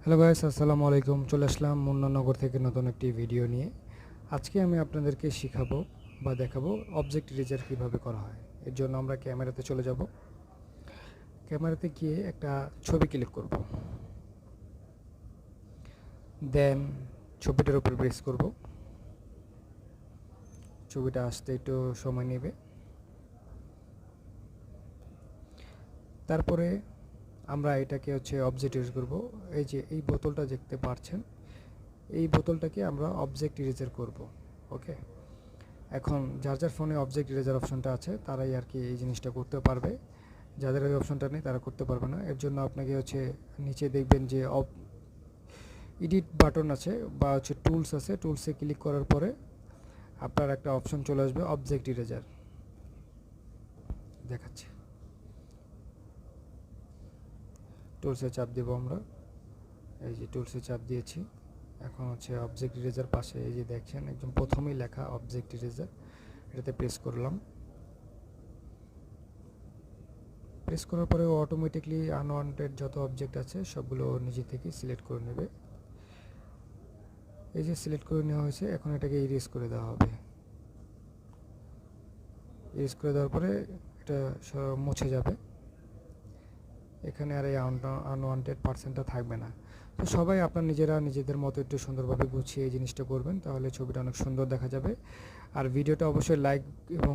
Hello guys, আসসালামু আলাইকুম। চলে আসলাম মুন্নানগর থেকে নতুন একটি ভিডিও নিয়ে। আজকে আমি আপনাদেরকে শিখাবো বা দেখাবো অবজেক্ট ইরেজার কীভাবে করা হয়। এর জন্য আমরা ক্যামেরাতে চলে যাব। ক্যামেরাতে গিয়ে একটা ছবি ক্লিক করব, দেন ছবিটার উপর প্রেস করব। ছবিটা আসতে একটু সময় নেবে। তারপরে আমরা এটাকে অবজেক্ট ইরেজ করব। এই যে এই বোতলটা দেখতে পাচ্ছেন, এই বোতলটাকে আমরা অবজেক্ট ইরেজার করব। ওকে, এখন যার যার ফোনে অবজেক্ট ইরেজার অপশনটা আছে তারাই আর কি এই জিনিসটা করতে পারবে। যাদের ওই অপশনটা নেই তারা করতে পারবে না। এর জন্য আপনাকে নিচে দেখবেন যে এডিট বাটন আছে বা টুলস আছে। টুলসে ক্লিক করার পরে আপনার একটা অপশন চলে আসবে অবজেক্ট ইরেজার। দেখাচ্ছি, টুলসে চাপ দেব আমরা। এই যে টুলসে চাপ দিয়েছি। এখন অবজেক্ট ইরেজার পাশে এই যে দেখছেন একদম প্রথমেই লেখা অবজেক্ট ইরেজার, এটাতে প্রেস করলাম। প্রেস করার পরে অটোমেটিকলি আনওয়ান্টেড যত অবজেক্ট আছে সবগুলো নিজে থেকে সিলেক্ট করে নেবে। এই যে সিলেক্ট করে নেওয়া হয়েছে, এখন এটাকে ইরেজ করে দেওয়া হবে। ইরেজ করে দেওয়ার পরে এটা মুছে যাবে। এখানে আর এই আনওয়ান্টেড পার্সেন্টটা থাকবে না। তো সবাই আপনার নিজেদের মতো একটু সুন্দরভাবে গুছিয়ে এই জিনিসটা করবেন, তাহলে ছবিটা অনেক সুন্দর দেখা যাবে। আর ভিডিওটা অবশ্যই লাইক এবং